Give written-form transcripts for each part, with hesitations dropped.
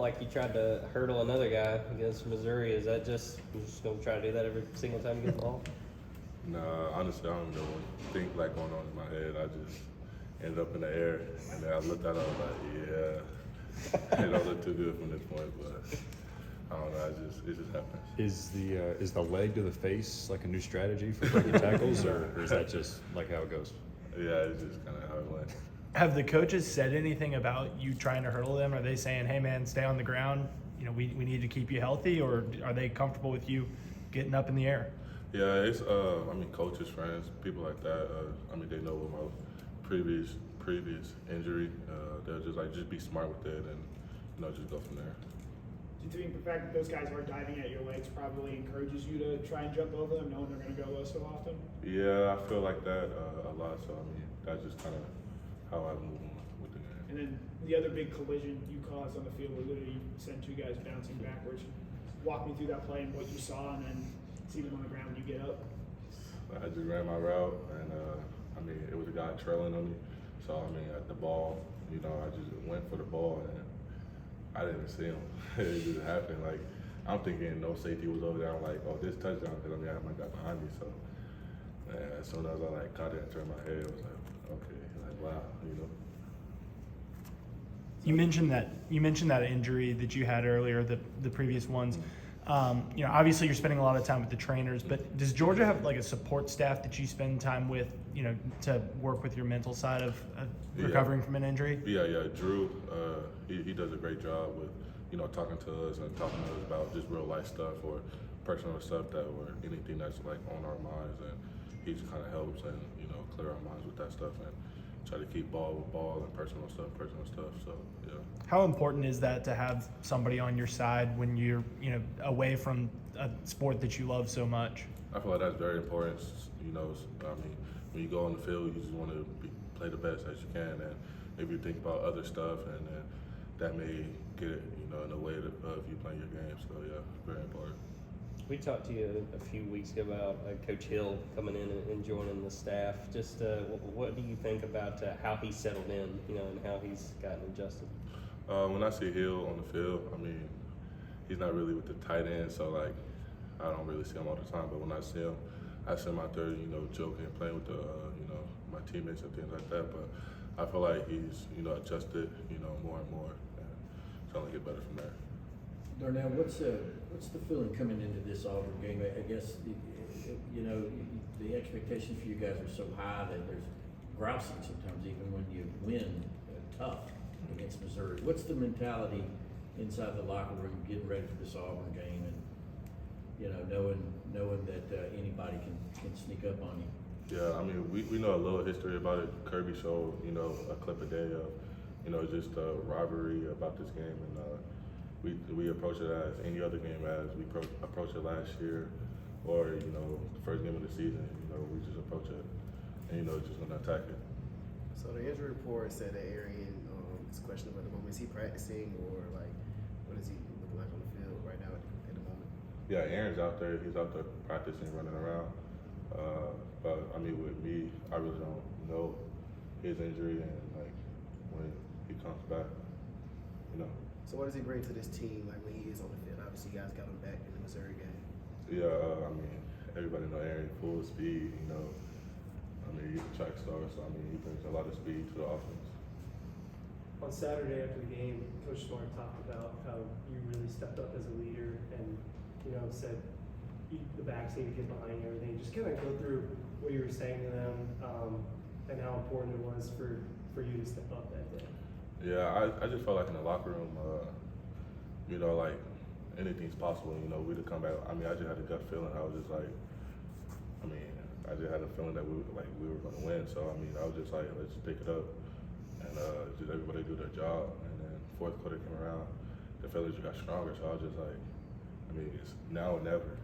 like you tried to hurdle another guy against Missouri. Is that just you're just gonna try to do that every single time you get the ball? Nah, honestly, I don't even think like going on in my head. I just ended up in the air, and then I looked at it, I was like, yeah, it don't look too good from this point, but I don't know. It just happens. Is the leg to the face like a new strategy for breaking tackles, or is that just like how it goes? Yeah, it's just kind of how it went. Have the coaches said anything about you trying to hurdle them? Are they saying, hey man, stay on the ground, we need to keep you healthy, or are they comfortable with you getting up in the air? Yeah, it's coaches, friends, people like that. They know with my previous injury. They'll just be smart with it and just go from there. Do you think the fact that those guys are diving at your legs probably encourages you to try and jump over them, knowing they're going to go low so often? Yeah, I feel like that a lot. So that's just kind of how I move with the game. And then the other big collision you caused on the field where literally you sent two guys bouncing backwards. Walk me through that play and what you saw, and then see them on the ground when you get up. I just ran my route, and it was a guy trailing on me. So at the ball, I just went for the ball, and I didn't see him. It just happened. Like, I'm thinking no safety was over there. I'm like, oh, this touchdown, because I had my guy behind me. So as soon as I caught it and turned my head, I was like, okay, wow, You mentioned that injury that you had earlier, the previous ones. Obviously you're spending a lot of time with the trainers, but does Georgia have like a support staff that you spend time with, to work with your mental side of recovering from an injury? Yeah. Drew, he does a great job with, talking to us and talking to us about just real life stuff or personal stuff or anything that's like on our minds, and he just kind of helps and clear our minds with that stuff and try to keep ball with ball and personal stuff. So yeah. How important is that to have somebody on your side when you're away from a sport that you love so much? I feel like that's very important. When you go on the field, you just want to play the best as you can, and if you think about other stuff, and that may get it, in the way of you playing your game. So yeah, very important. We talked to you a few weeks ago about Coach Hill coming in and joining the staff. Just what do you think about how he settled in, and how he's gotten adjusted? When I see Hill on the field, he's not really with the tight end, so I don't really see him all the time. But when I see him out there, joking, playing with my teammates and things like that. But I feel like he's, adjusted, more and more, and trying to get better from there. Darnell, what's the feeling coming into this Auburn game? I guess the expectations for you guys are so high that there's grousing sometimes, even when you win tough against Missouri. What's the mentality inside the locker room getting ready for this Auburn game, and knowing that anybody can sneak up on you? Yeah, we know a little history about it. Kirby showed a clip a day of just a rivalry about this game, and we approach it as any other game as we approached it last year, or the first game of the season. We just approach it, and just gonna attack it. So the injury report said that Arian is questionable at the moment. Is he practicing, or what is he looking like on the field right now at the moment? Yeah, Aaron's out there. He's out there practicing, running around. But with me, I really don't know his injury and when he comes back. So what does he bring to this team when he is on the field? Obviously, you guys got him back in the Missouri game. Yeah, everybody know Aaron full speed. He's a track star, so he brings a lot of speed to the offense. On Saturday after the game, Coach Smart talked about how you really stepped up as a leader and, said the backs need to get behind everything. Just kind of go through what you were saying to them and how important it was for you to step up that day. Yeah, I just felt like in the locker room, anything's possible. We to come back. I just had a gut feeling. I was just like, I just had a feeling that we were going to win. So I was just like, let's pick it up and just everybody do their job. And then fourth quarter came around, the fellas got stronger. So I was just like, it's now or never.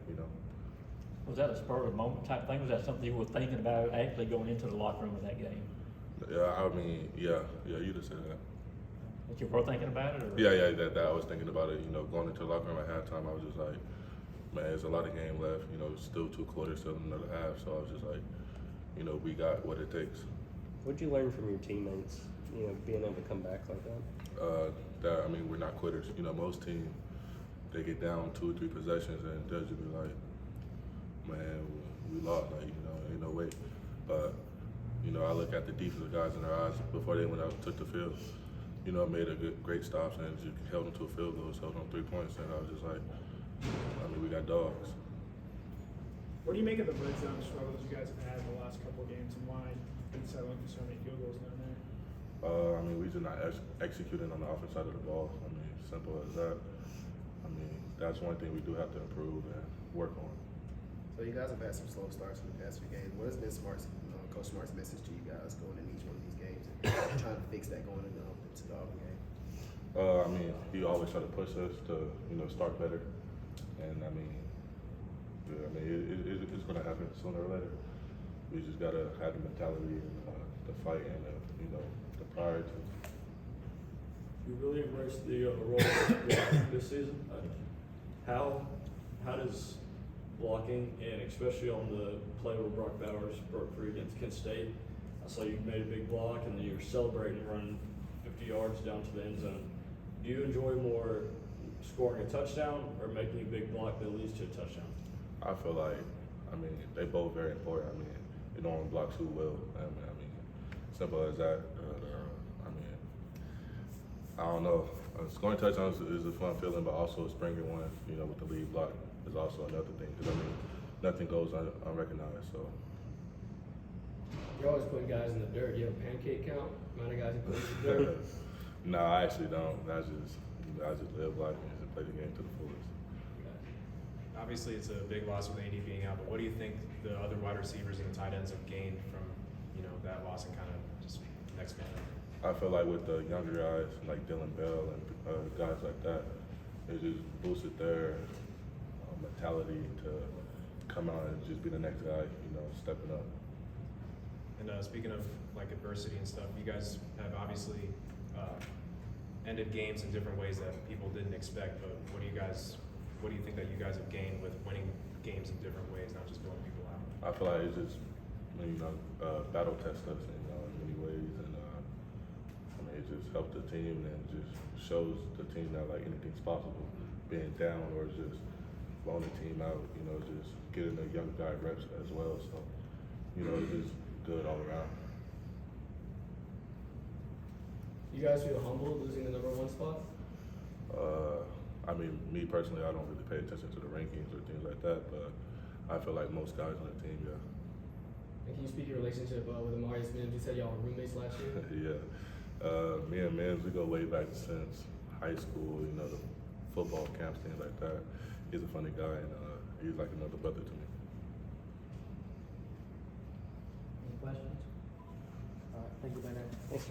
Was that a spur of the moment type thing? Was that something you were thinking about actually going into the locker room in that game? Yeah, you just said that. That you were thinking about it? Or? Yeah, that I was thinking about it. Going into the locker room at halftime, I was just like, man, there's a lot of game left. Still 2 quarters, still another half. So I was just like, we got what it takes. What'd you learn from your teammates? Being able to come back like that. that, I mean, we're not quitters. You know, most teams, they get down 2 or 3 possessions and they'll just be like, man, we lost, like, you know, ain't no way. But, you know, I look at the defensive guys in their eyes before they went out and took the field. You know, made great stops and just held them to a field goal, held them 3 points, and I was just like, I mean, we got dogs. What do you make of the red zone struggles you guys have had in the last couple of games, and why been settling for so many field goals down there? I mean, we just not executing on the offense side of the ball. I mean, simple as that. I mean, that's one thing we do have to improve and work on. So you guys have had some slow starts in the past few games. What has been Coach Smart's message to you guys going in each one of these games and trying to fix that going into the Auburn game? I mean, he always try to push us to, you know, start better. And I mean, yeah, I mean, it's going to happen sooner or later. We just got to have the mentality and the fight and, you know, the priority. You really embraced the role this season. How does blocking, and especially on the play where Brock Bowers broke free against Kent State, I saw you made a big block and you're celebrating running 50 yards down to the end zone. Do you enjoy more scoring a touchdown or making a big block that leads to a touchdown? I feel like, I mean, they both very important. I mean, you don't want to block too well. I mean, simple as that. I mean, I don't know. Scoring touchdowns is a fun feeling, but also springing one, you know, with the lead block is also another thing. Because I mean, nothing goes unrecognized. So. You're always putting guys in the dirt. Do you have a pancake count? Amount of guys you put in the dirt? No, I actually don't. I just live life and just play the game to the fullest. Obviously, it's a big loss with AD being out, but what do you think the other wide receivers and the tight ends have gained from, you know, that loss and kind of just next man up? I feel like with the younger guys like Dylan Bell and guys like that, it just boosted their mentality to come out and just be the next guy, you know, stepping up. And speaking of like adversity and stuff, you guys have obviously ended games in different ways that people didn't expect. But what do you think that you guys have gained with winning games in different ways, not just blowing people out? I feel like it's just, you know, battle test us in many ways, and I mean, it just helped the team and just shows the team that like anything's possible. Being down or just blowing the team out, you know, just getting the young guy reps as well. So, you know, it's just good all around. You guys feel humble losing the #1 spot? I mean, me personally, I don't really pay attention to the rankings or things like that, but I feel like most guys on the team, yeah. And can you speak your relationship with Amarius Mims? You said y'all were roommates last year. Yeah. Me and Mims, we go way back since high school, you know, the football camps, things like that. He's a funny guy, and he's like another brother to me. Any questions? All right, thank you, Bennett.